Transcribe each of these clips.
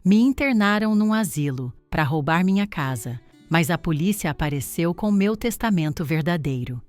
Me internaram num asilo para roubar minha casa, mas a polícia apareceu com meu testamento verdadeiro.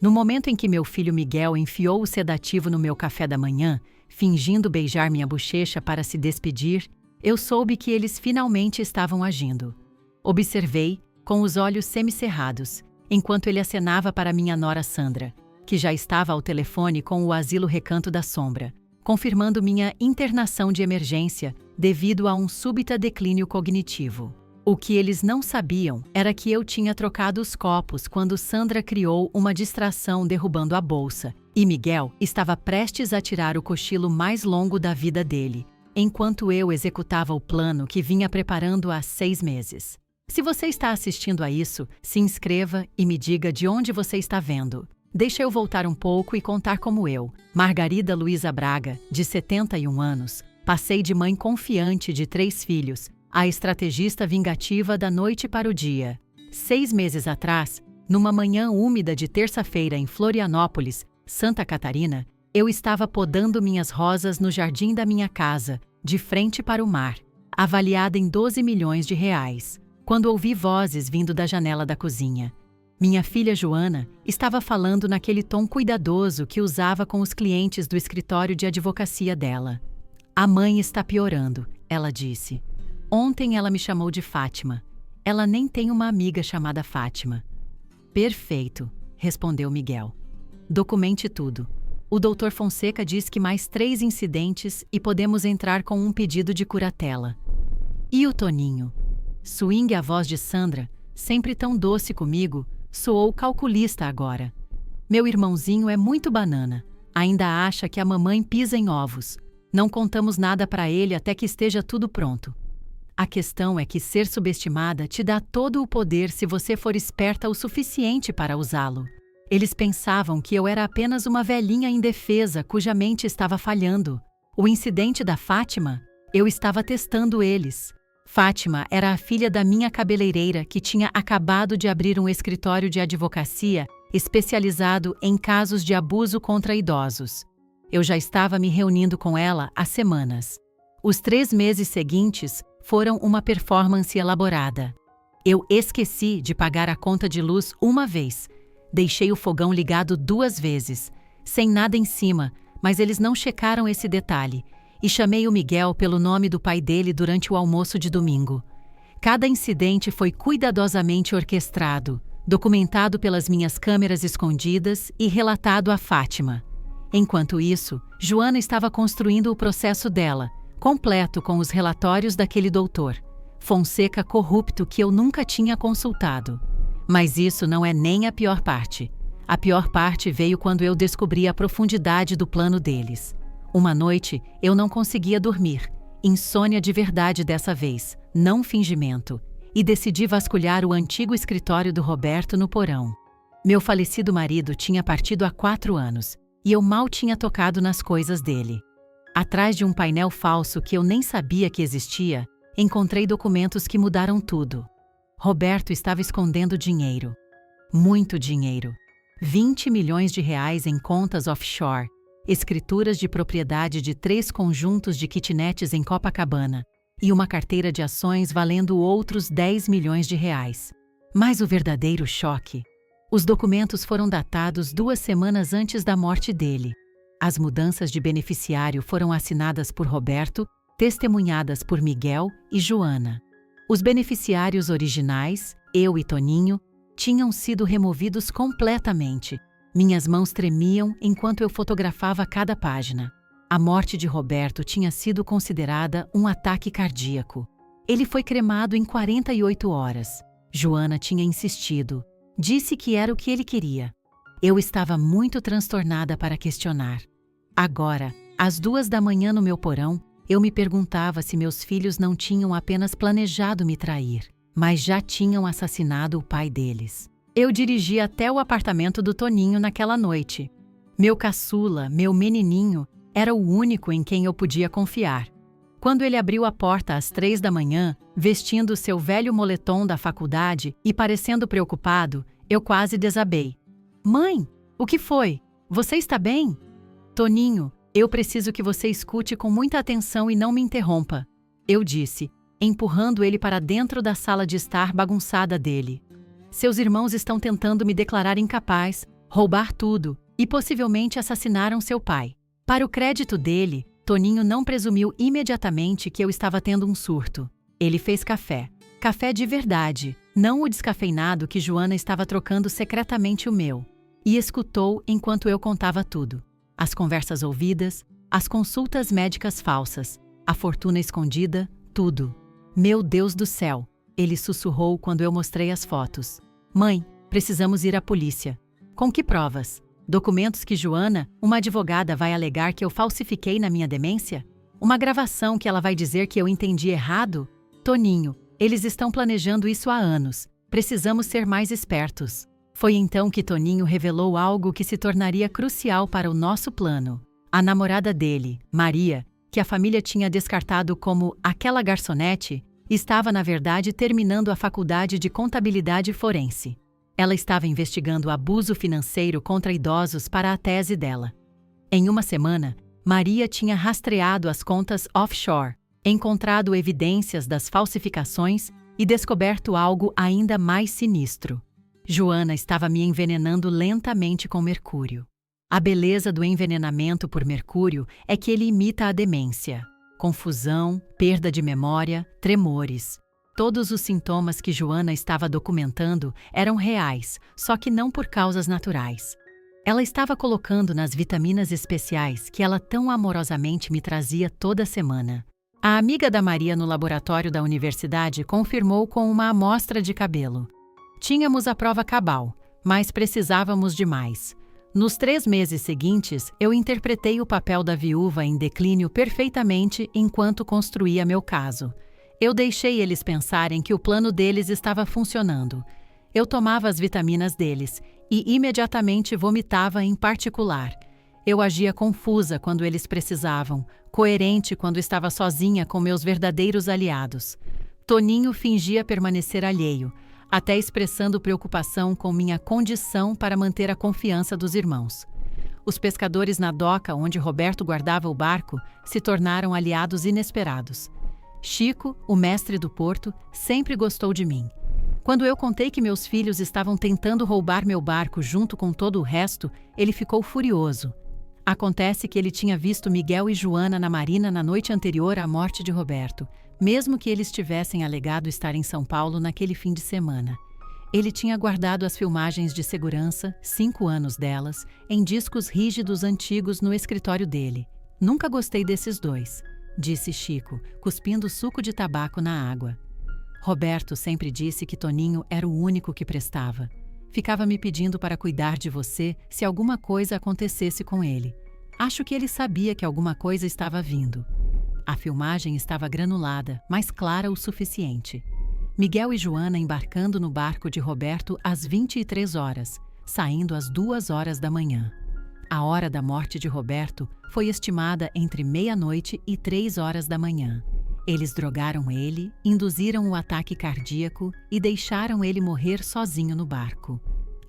No momento em que meu filho Miguel enfiou o sedativo no meu café da manhã, fingindo beijar minha bochecha para se despedir, eu soube que eles finalmente estavam agindo. Observei, com os olhos semicerrados, enquanto ele acenava para minha nora Sandra, que já estava ao telefone com o Asilo Recanto da Sombra, confirmando minha internação de emergência devido a um súbito declínio cognitivo. O que eles não sabiam era que eu tinha trocado os copos quando Sandra criou uma distração derrubando a bolsa, e Miguel estava prestes a tirar o cochilo mais longo da vida dele, enquanto eu executava o plano que vinha preparando há 6 meses. Se você está assistindo a isso, se inscreva e me diga de onde você está vendo. Deixa eu voltar um pouco e contar como eu, Margarida Luiza Braga, de 71 anos, passei de mãe confiante de 3 filhos, a estrategista vingativa da noite para o dia. 6 meses atrás, numa manhã úmida de terça-feira em Florianópolis, Santa Catarina, eu estava podando minhas rosas no jardim da minha casa, de frente para o mar, avaliada em 12 milhões de reais, quando ouvi vozes vindo da janela da cozinha. Minha filha Joana estava falando naquele tom cuidadoso que usava com os clientes do escritório de advocacia dela. "A mãe está piorando", ela disse. "Ontem ela me chamou de Fátima. Ela nem tem uma amiga chamada Fátima." "Perfeito", respondeu Miguel. "Documente tudo. O Dr. Fonseca diz que mais 3 incidentes e podemos entrar com um pedido de curatela." "E o Toninho?" Swing, a voz de Sandra, sempre tão doce comigo, soou calculista agora. "Meu irmãozinho é muito banana. Ainda acha que a mamãe pisa em ovos. Não contamos nada para ele até que esteja tudo pronto. A questão é que ser subestimada te dá todo o poder se você for esperta o suficiente para usá-lo. Eles pensavam que eu era apenas uma velhinha indefesa cuja mente estava falhando. O incidente da Fátima? Eu estava testando eles. Fátima era a filha da minha cabeleireira que tinha acabado de abrir um escritório de advocacia especializado em casos de abuso contra idosos. Eu já estava me reunindo com ela há semanas. Os 3 meses seguintes foram uma performance elaborada. Eu esqueci de pagar a conta de luz uma vez. Deixei o fogão ligado 2 vezes, sem nada em cima, mas eles não checaram esse detalhe, e chamei o Miguel pelo nome do pai dele durante o almoço de domingo. Cada incidente foi cuidadosamente orquestrado, documentado pelas minhas câmeras escondidas e relatado a Fátima. Enquanto isso, Joana estava construindo o processo dela, completo com os relatórios daquele doutor, Fonseca corrupto que eu nunca tinha consultado. Mas isso não é nem a pior parte. A pior parte veio quando eu descobri a profundidade do plano deles. Uma noite, eu não conseguia dormir, insônia de verdade dessa vez, não fingimento, e decidi vasculhar o antigo escritório do Roberto no porão. Meu falecido marido tinha partido há 4 anos, e eu mal tinha tocado nas coisas dele. Atrás de um painel falso que eu nem sabia que existia, encontrei documentos que mudaram tudo. Roberto estava escondendo dinheiro. Muito dinheiro. 20 milhões de reais em contas offshore, escrituras de propriedade de 3 conjuntos de kitnets em Copacabana e uma carteira de ações valendo outros 10 milhões de reais. Mas o verdadeiro choque: os documentos foram datados 2 semanas antes da morte dele. As mudanças de beneficiário foram assinadas por Roberto, testemunhadas por Miguel e Joana. Os beneficiários originais, eu e Toninho, tinham sido removidos completamente. Minhas mãos tremiam enquanto eu fotografava cada página. A morte de Roberto tinha sido considerada um ataque cardíaco. Ele foi cremado em 48 horas. Joana tinha insistido. Disse que era o que ele queria. Eu estava muito transtornada para questionar. Agora, às 2 da manhã no meu porão, eu me perguntava se meus filhos não tinham apenas planejado me trair, mas já tinham assassinado o pai deles. Eu dirigi até o apartamento do Toninho naquela noite. Meu caçula, meu menininho, era o único em quem eu podia confiar. Quando ele abriu a porta às 3 da manhã, vestindo seu velho moletom da faculdade e parecendo preocupado, eu quase desabei. "Mãe, o que foi? Você está bem?" "Toninho, eu preciso que você escute com muita atenção e não me interrompa", eu disse, empurrando ele para dentro da sala de estar bagunçada dele. Seus irmãos estão tentando me declarar incapaz, roubar tudo e possivelmente assassinaram seu pai. Para o crédito dele, Toninho não presumiu imediatamente que eu estava tendo um surto. Ele fez café. Café de verdade, não o descafeinado que Joana estava trocando secretamente o meu. E escutou enquanto eu contava tudo. As conversas ouvidas, as consultas médicas falsas, a fortuna escondida, tudo. Meu Deus do céu! Ele sussurrou quando eu mostrei as fotos. Mãe, precisamos ir à polícia. Com que provas? Documentos que Joana, uma advogada, vai alegar que eu falsifiquei na minha demência? Uma gravação que ela vai dizer que eu entendi errado? Toninho, eles estão planejando isso há anos. Precisamos ser mais espertos. Foi então que Toninho revelou algo que se tornaria crucial para o nosso plano. A namorada dele, Maria, que a família tinha descartado como aquela garçonete, estava na verdade terminando a faculdade de contabilidade forense. Ela estava investigando abuso financeiro contra idosos para a tese dela. Em uma semana, Maria tinha rastreado as contas offshore, encontrado evidências das falsificações e descoberto algo ainda mais sinistro. Joana estava me envenenando lentamente com mercúrio. A beleza do envenenamento por mercúrio é que ele imita a demência. Confusão, perda de memória, tremores. Todos os sintomas que Joana estava documentando eram reais, só que não por causas naturais. Ela estava colocando nas vitaminas especiais que ela tão amorosamente me trazia toda semana. A amiga da Maria no laboratório da universidade confirmou com uma amostra de cabelo. Tínhamos a prova cabal, mas precisávamos de mais. Nos 3 meses seguintes, eu interpretei o papel da viúva em declínio perfeitamente enquanto construía meu caso. Eu deixei eles pensarem que o plano deles estava funcionando. Eu tomava as vitaminas deles e imediatamente vomitava em particular. Eu agia confusa quando eles precisavam, coerente quando estava sozinha com meus verdadeiros aliados. Toninho fingia permanecer alheio, até expressando preocupação com minha condição para manter a confiança dos irmãos. Os pescadores na doca onde Roberto guardava o barco se tornaram aliados inesperados. Chico, o mestre do porto, sempre gostou de mim. Quando eu contei que meus filhos estavam tentando roubar meu barco junto com todo o resto, ele ficou furioso. Acontece que ele tinha visto Miguel e Joana na marina na noite anterior à morte de Roberto, mesmo que eles tivessem alegado estar em São Paulo naquele fim de semana. Ele tinha guardado as filmagens de segurança, 5 anos delas, em discos rígidos antigos no escritório dele. Nunca gostei desses dois, disse Chico, cuspindo suco de tabaco na água. Roberto sempre disse que Toninho era o único que prestava. Ficava me pedindo para cuidar de você se alguma coisa acontecesse com ele. Acho que ele sabia que alguma coisa estava vindo. A filmagem estava granulada, mas clara o suficiente. Miguel e Joana embarcando no barco de Roberto às 23 horas, saindo às 2 horas da manhã. A hora da morte de Roberto foi estimada entre meia-noite e 3 horas da manhã. Eles drogaram ele, induziram o ataque cardíaco e deixaram ele morrer sozinho no barco.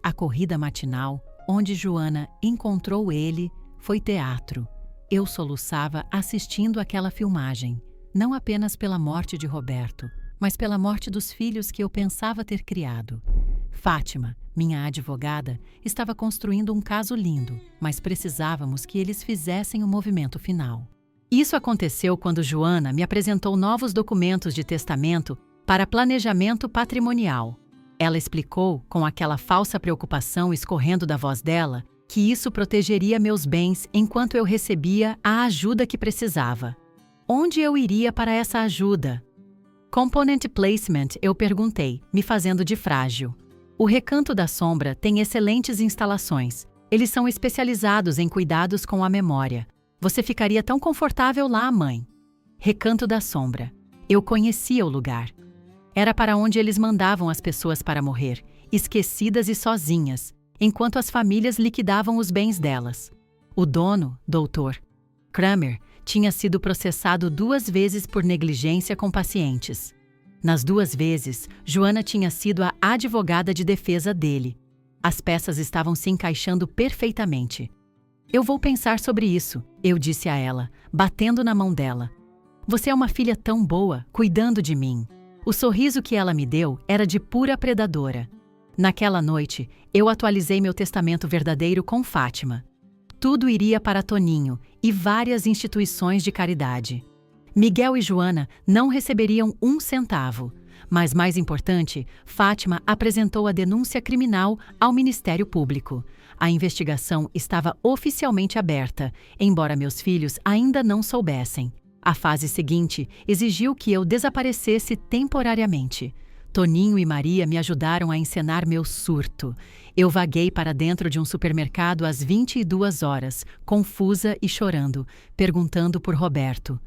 A corrida matinal, onde Joana encontrou ele, foi teatro. Eu soluçava assistindo aquela filmagem, não apenas pela morte de Roberto, mas pela morte dos filhos que eu pensava ter criado. Fátima, minha advogada, estava construindo um caso lindo, mas precisávamos que eles fizessem o movimento final. Isso aconteceu quando Joana me apresentou novos documentos de testamento para planejamento patrimonial. Ela explicou, com aquela falsa preocupação escorrendo da voz dela, que isso protegeria meus bens enquanto eu recebia a ajuda que precisava. Onde eu iria para essa ajuda? Component Placement, eu perguntei, me fazendo de frágil. O Recanto da Sombra tem excelentes instalações. Eles são especializados em cuidados com a memória. Você ficaria tão confortável lá, mãe. Recanto da Sombra. Eu conhecia o lugar. Era para onde eles mandavam as pessoas para morrer, esquecidas e sozinhas, enquanto as famílias liquidavam os bens delas. O dono, Dr. Kramer, tinha sido processado 2 vezes por negligência com pacientes. Nas 2 vezes, Joana tinha sido a advogada de defesa dele. As peças estavam se encaixando perfeitamente. Eu vou pensar sobre isso, eu disse a ela, batendo na mão dela. Você é uma filha tão boa, cuidando de mim. O sorriso que ela me deu era de pura predadora. Naquela noite, eu atualizei meu testamento verdadeiro com Fátima. Tudo iria para Toninho e várias instituições de caridade. Miguel e Joana não receberiam um centavo, mas mais importante, Fátima apresentou a denúncia criminal ao Ministério Público. A investigação estava oficialmente aberta, embora meus filhos ainda não soubessem. A fase seguinte exigiu que eu desaparecesse temporariamente. Toninho e Maria me ajudaram a encenar meu surto. Eu vaguei para dentro de um supermercado às 22 horas, confusa e chorando, perguntando por Roberto.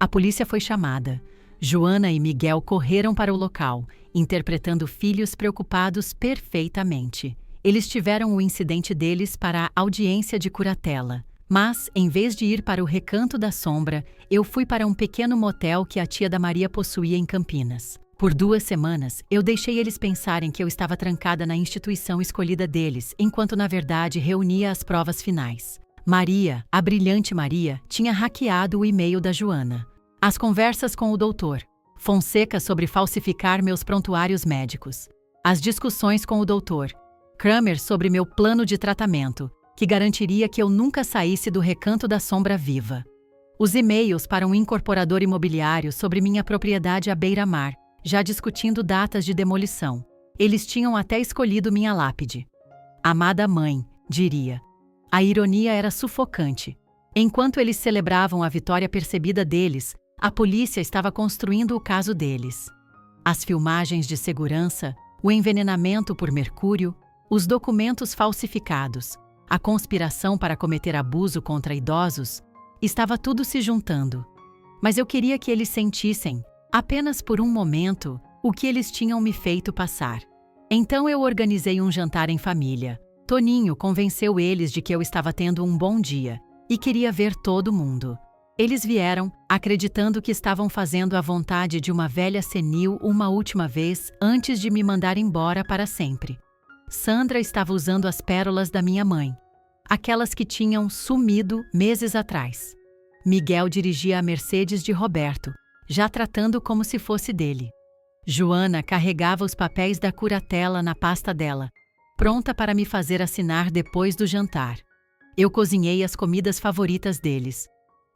A polícia foi chamada. Joana e Miguel correram para o local, interpretando filhos preocupados perfeitamente. Eles tiveram o incidente deles para a audiência de curatela. Mas, em vez de ir para o Recanto da Sombra, eu fui para um pequeno motel que a tia da Maria possuía em Campinas. Por 2 semanas, eu deixei eles pensarem que eu estava trancada na instituição escolhida deles, enquanto na verdade reunia as provas finais. Maria, a brilhante Maria, tinha hackeado o e-mail da Joana. As conversas com o doutor Fonseca sobre falsificar meus prontuários médicos. As discussões com o doutor Kramer sobre meu plano de tratamento, que garantiria que eu nunca saísse do Recanto da Sombra viva. Os e-mails para um incorporador imobiliário sobre minha propriedade à beira-mar, já discutindo datas de demolição. Eles tinham até escolhido minha lápide. Amada mãe, diria. A ironia era sufocante. Enquanto eles celebravam a vitória percebida deles, a polícia estava construindo o caso deles. As filmagens de segurança, o envenenamento por mercúrio, os documentos falsificados, a conspiração para cometer abuso contra idosos, estava tudo se juntando. Mas eu queria que eles sentissem, apenas por um momento, o que eles tinham me feito passar. Então eu organizei um jantar em família. Toninho convenceu eles de que eu estava tendo um bom dia e queria ver todo mundo. Eles vieram, acreditando que estavam fazendo a vontade de uma velha senil uma última vez antes de me mandar embora para sempre. Sandra estava usando as pérolas da minha mãe, aquelas que tinham sumido meses atrás. Miguel dirigia a Mercedes de Roberto, já tratando como se fosse dele. Joana carregava os papéis da curatela na pasta dela, pronta para me fazer assinar depois do jantar. Eu cozinhei as comidas favoritas deles.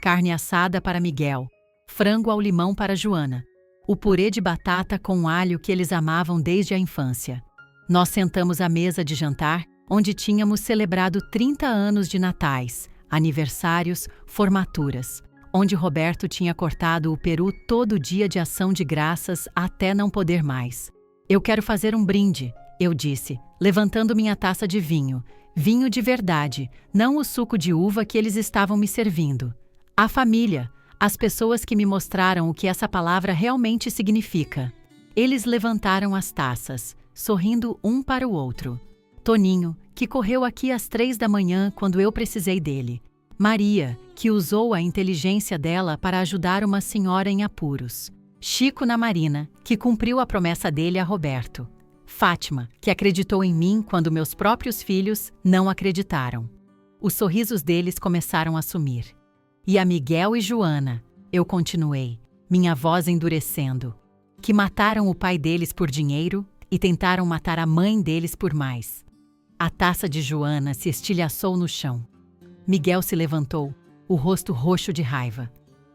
Carne assada para Miguel, frango ao limão para Joana, o purê de batata com alho que eles amavam desde a infância. Nós sentamos à mesa de jantar, onde tínhamos celebrado 30 anos de natais, aniversários, formaturas, onde Roberto tinha cortado o peru todo dia de ação de graças até não poder mais. Eu quero fazer um brinde, eu disse, levantando minha taça de vinho. Vinho de verdade, não o suco de uva que eles estavam me servindo. A família, as pessoas que me mostraram o que essa palavra realmente significa. Eles levantaram as taças, sorrindo um para o outro. Toninho, que correu aqui às 3 da manhã quando eu precisei dele. Maria, que usou a inteligência dela para ajudar uma senhora em apuros. Chico na Marina, que cumpriu a promessa dele a Roberto. Fátima, que acreditou em mim quando meus próprios filhos não acreditaram. Os sorrisos deles começaram a sumir. E a Miguel e Joana, eu continuei, minha voz endurecendo, que mataram o pai deles por dinheiro e tentaram matar a mãe deles por mais. A taça de Joana se estilhaçou no chão. Miguel se levantou, o rosto roxo de raiva.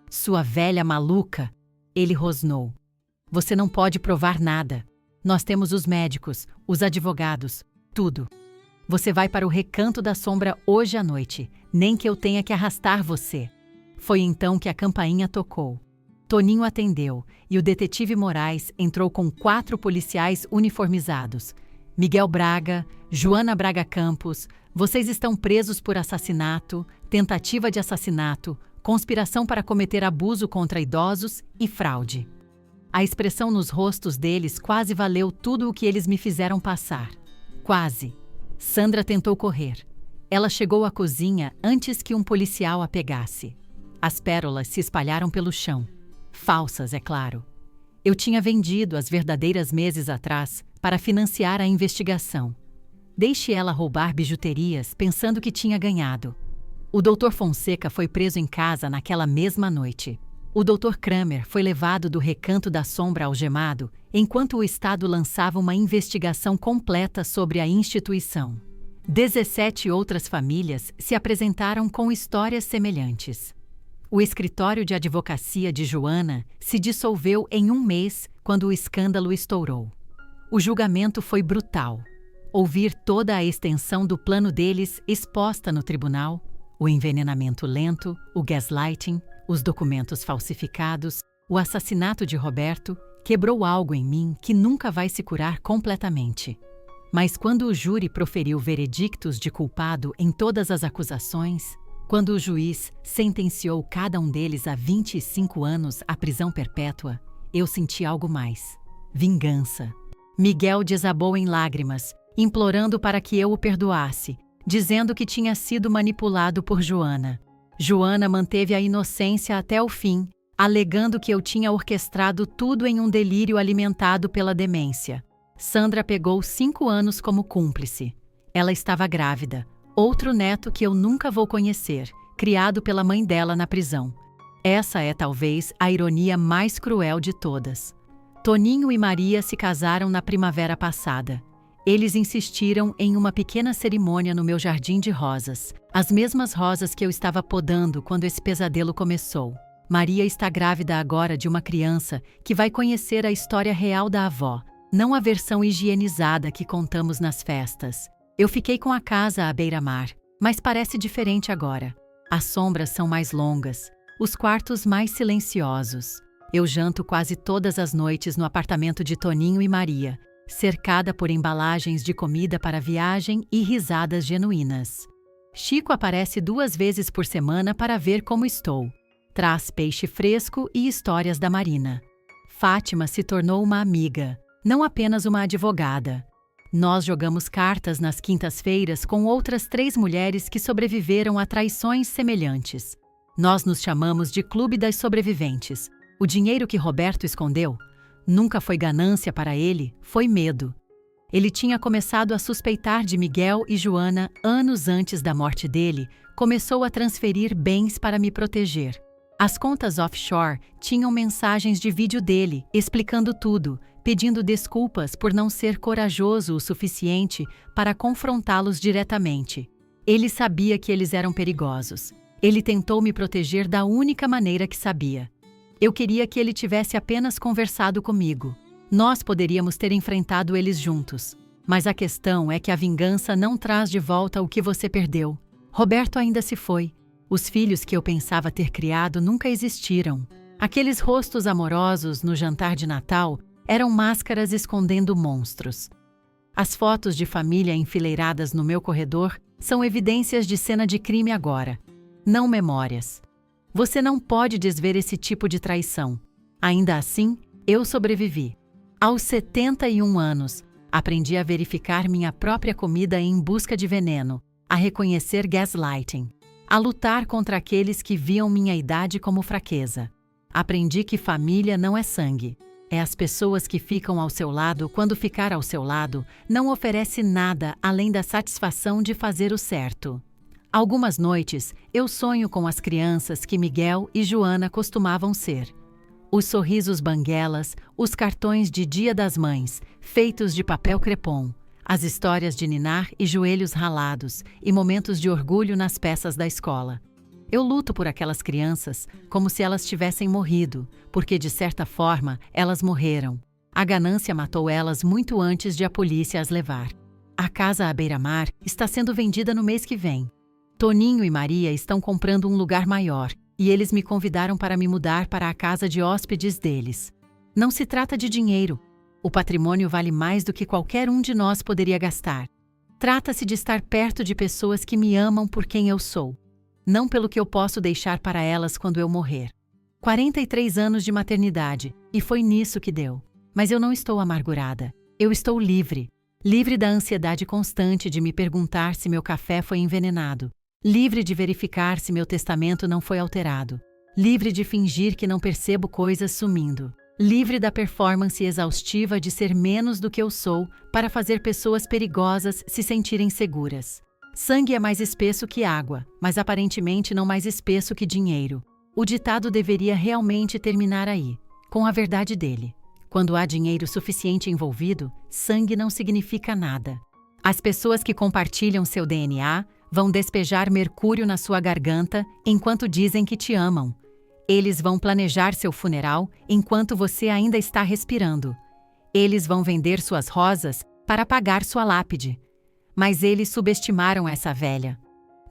Sua velha maluca, ele rosnou. Você não pode provar nada. Nós temos os médicos, os advogados, tudo. Você vai para o Recanto da Sombra hoje à noite, nem que eu tenha que arrastar você. Foi então que a campainha tocou. Toninho atendeu e o detetive Moraes entrou com 4 policiais uniformizados. Miguel Braga, Joana Braga Campos, vocês estão presos por assassinato, tentativa de assassinato, conspiração para cometer abuso contra idosos e fraude. A expressão nos rostos deles quase valeu tudo o que eles me fizeram passar. Quase. Sandra tentou correr. Ela chegou à cozinha antes que um policial a pegasse. As pérolas se espalharam pelo chão. Falsas, é claro. Eu tinha vendido as verdadeiras meses atrás para financiar a investigação. Deixe ela roubar bijuterias pensando que tinha ganhado. O Dr. Fonseca foi preso em casa naquela mesma noite. O Dr. Kramer foi levado do recanto da sombra algemado, enquanto o Estado lançava uma investigação completa sobre a instituição. 17 outras famílias se apresentaram com histórias semelhantes. O escritório de advocacia de Joana se dissolveu em um mês quando o escândalo estourou. O julgamento foi brutal. Ouvir toda a extensão do plano deles exposta no tribunal, o envenenamento lento, o gaslighting, os documentos falsificados, o assassinato de Roberto, quebrou algo em mim que nunca vai se curar completamente. Mas quando o júri proferiu veredictos de culpado em todas as acusações, quando o juiz sentenciou cada um deles a 25 anos à prisão perpétua, eu senti algo mais: vingança. Miguel desabou em lágrimas, implorando para que eu o perdoasse, dizendo que tinha sido manipulado por Joana. Joana manteve a inocência até o fim, alegando que eu tinha orquestrado tudo em um delírio alimentado pela demência. Sandra pegou 5 anos como cúmplice. Ela estava grávida, outro neto que eu nunca vou conhecer, criado pela mãe dela na prisão. Essa é talvez a ironia mais cruel de todas. Toninho e Maria se casaram na primavera passada. Eles insistiram em uma pequena cerimônia no meu jardim de rosas, as mesmas rosas que eu estava podando quando esse pesadelo começou. Maria está grávida agora de uma criança que vai conhecer a história real da avó, não a versão higienizada que contamos nas festas. Eu fiquei com a casa à beira-mar, mas parece diferente agora. As sombras são mais longas, os quartos mais silenciosos. Eu janto quase todas as noites no apartamento de Toninho e Maria, cercada por embalagens de comida para viagem e risadas genuínas. Chico aparece 2 vezes por semana para ver como estou. Traz peixe fresco e histórias da Marina. Fátima se tornou uma amiga, não apenas uma advogada. Nós jogamos cartas nas quintas-feiras com outras 3 mulheres que sobreviveram a traições semelhantes. Nós nos chamamos de Clube das Sobreviventes. O dinheiro que Roberto escondeu nunca foi ganância para ele, foi medo. Ele tinha começado a suspeitar de Miguel e Joana anos antes da morte dele, começou a transferir bens para me proteger. As contas offshore tinham mensagens de vídeo dele, explicando tudo, pedindo desculpas por não ser corajoso o suficiente para confrontá-los diretamente. Ele sabia que eles eram perigosos. Ele tentou me proteger da única maneira que sabia. Eu queria que ele tivesse apenas conversado comigo. Nós poderíamos ter enfrentado eles juntos. Mas a questão é que a vingança não traz de volta o que você perdeu. Roberto ainda se foi. Os filhos que eu pensava ter criado nunca existiram. Aqueles rostos amorosos no jantar de Natal eram máscaras escondendo monstros. As fotos de família enfileiradas no meu corredor são evidências de cena de crime agora, não memórias. Você não pode desver esse tipo de traição. Ainda assim, eu sobrevivi. Aos 71 anos, aprendi a verificar minha própria comida em busca de veneno, a reconhecer gaslighting, a lutar contra aqueles que viam minha idade como fraqueza. Aprendi que família não é sangue. É as pessoas que ficam ao seu lado quando ficar ao seu lado não oferece nada além da satisfação de fazer o certo. Algumas noites, eu sonho com as crianças que Miguel e Joana costumavam ser. Os sorrisos banguelas, os cartões de Dia das Mães, feitos de papel crepom, as histórias de ninar e joelhos ralados, e momentos de orgulho nas peças da escola. Eu luto por aquelas crianças como se elas tivessem morrido, porque de certa forma elas morreram. A ganância matou elas muito antes de a polícia as levar. A casa à beira-mar está sendo vendida no mês que vem. Toninho e Maria estão comprando um lugar maior e eles me convidaram para me mudar para a casa de hóspedes deles. Não se trata de dinheiro. O patrimônio vale mais do que qualquer um de nós poderia gastar. Trata-se de estar perto de pessoas que me amam por quem eu sou, não pelo que eu posso deixar para elas quando eu morrer. 43 anos de maternidade, e foi nisso que deu. Mas eu não estou amargurada. Eu estou livre. Livre da ansiedade constante de me perguntar se meu café foi envenenado. Livre de verificar se meu testamento não foi alterado. Livre de fingir que não percebo coisas sumindo. Livre da performance exaustiva de ser menos do que eu sou para fazer pessoas perigosas se sentirem seguras. Sangue é mais espesso que água, mas aparentemente não mais espesso que dinheiro. O ditado deveria realmente terminar aí, com a verdade dele. Quando há dinheiro suficiente envolvido, sangue não significa nada. As pessoas que compartilham seu DNA vão despejar mercúrio na sua garganta enquanto dizem que te amam. Eles vão planejar seu funeral enquanto você ainda está respirando. Eles vão vender suas rosas para pagar sua lápide. Mas eles subestimaram essa velha.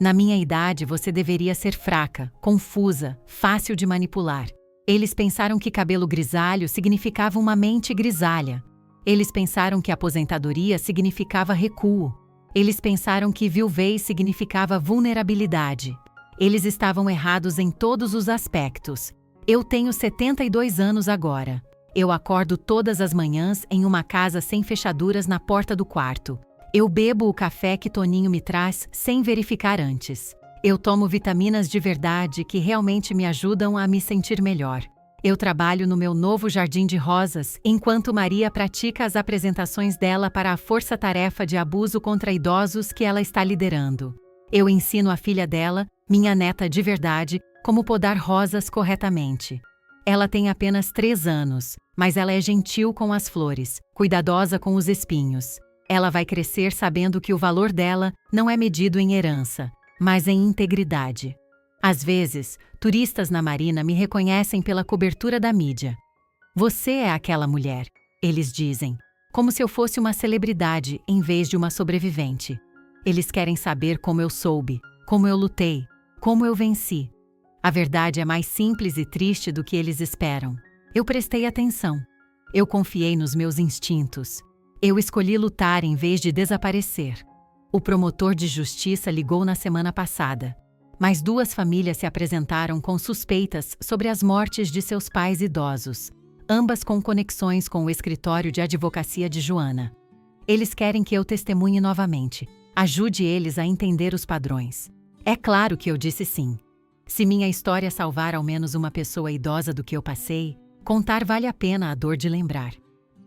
Na minha idade, você deveria ser fraca, confusa, fácil de manipular. Eles pensaram que cabelo grisalho significava uma mente grisalha. Eles pensaram que aposentadoria significava recuo. Eles pensaram que viuvez significava vulnerabilidade. Eles estavam errados em todos os aspectos. Eu tenho 72 anos agora. Eu acordo todas as manhãs em uma casa sem fechaduras na porta do quarto. Eu bebo o café que Toninho me traz sem verificar antes. Eu tomo vitaminas de verdade que realmente me ajudam a me sentir melhor. Eu trabalho no meu novo jardim de rosas, enquanto Maria pratica as apresentações dela para a força-tarefa de abuso contra idosos que ela está liderando. Eu ensino a filha dela, minha neta de verdade, como podar rosas corretamente. Ela tem apenas 3 anos, mas ela é gentil com as flores, cuidadosa com os espinhos. Ela vai crescer sabendo que o valor dela não é medido em herança, mas em integridade. Às vezes, turistas na marina me reconhecem pela cobertura da mídia. Você é aquela mulher, eles dizem, como se eu fosse uma celebridade em vez de uma sobrevivente. Eles querem saber como eu soube, como eu lutei, como eu venci. A verdade é mais simples e triste do que eles esperam. Eu prestei atenção. Eu confiei nos meus instintos. Eu escolhi lutar em vez de desaparecer. O promotor de justiça ligou na semana passada. Mais 2 famílias se apresentaram com suspeitas sobre as mortes de seus pais idosos, ambas com conexões com o escritório de advocacia de Joana. Eles querem que eu testemunhe novamente. Ajude eles a entender os padrões. É claro que eu disse sim. Se minha história salvar ao menos uma pessoa idosa do que eu passei, contar vale a pena a dor de lembrar.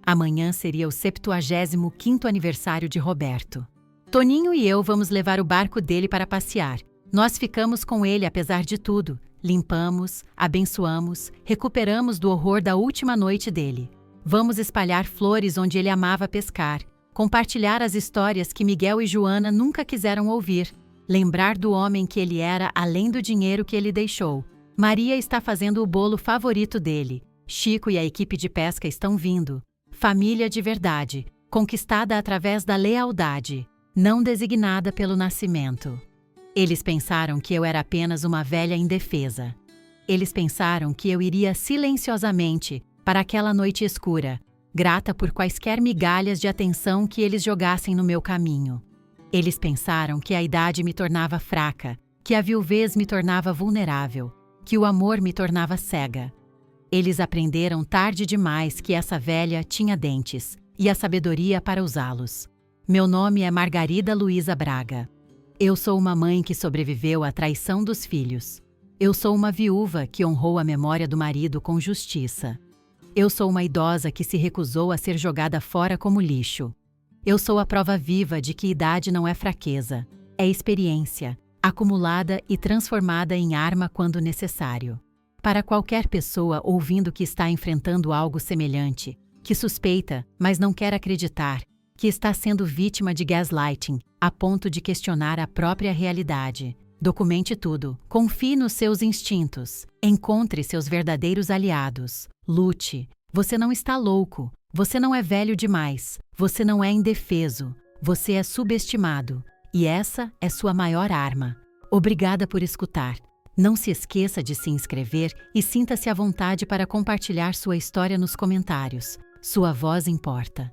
Amanhã seria o 75º aniversário de Roberto. Toninho e eu vamos levar o barco dele para passear. Nós ficamos com ele apesar de tudo. Limpamos, abençoamos, recuperamos do horror da última noite dele. Vamos espalhar flores onde ele amava pescar, compartilhar as histórias que Miguel e Joana nunca quiseram ouvir, lembrar do homem que ele era além do dinheiro que ele deixou. Maria está fazendo o bolo favorito dele. Chico e a equipe de pesca estão vindo. Família de verdade, conquistada através da lealdade, não designada pelo nascimento. Eles pensaram que eu era apenas uma velha indefesa. Eles pensaram que eu iria silenciosamente para aquela noite escura, grata por quaisquer migalhas de atenção que eles jogassem no meu caminho. Eles pensaram que a idade me tornava fraca, que a viuvez me tornava vulnerável, que o amor me tornava cega. Eles aprenderam tarde demais que essa velha tinha dentes e a sabedoria para usá-los. Meu nome é Margarida Luiza Braga. Eu sou uma mãe que sobreviveu à traição dos filhos. Eu sou uma viúva que honrou a memória do marido com justiça. Eu sou uma idosa que se recusou a ser jogada fora como lixo. Eu sou a prova viva de que idade não é fraqueza, é experiência, acumulada e transformada em arma quando necessário. Para qualquer pessoa ouvindo que está enfrentando algo semelhante, que suspeita, mas não quer acreditar, que está sendo vítima de gaslighting, a ponto de questionar a própria realidade. Documente tudo, confie nos seus instintos, encontre seus verdadeiros aliados, lute. Você não está louco, você não é velho demais, você não é indefeso, você é subestimado, e essa é sua maior arma. Obrigada por escutar. Não se esqueça de se inscrever e sinta-se à vontade para compartilhar sua história nos comentários. Sua voz importa.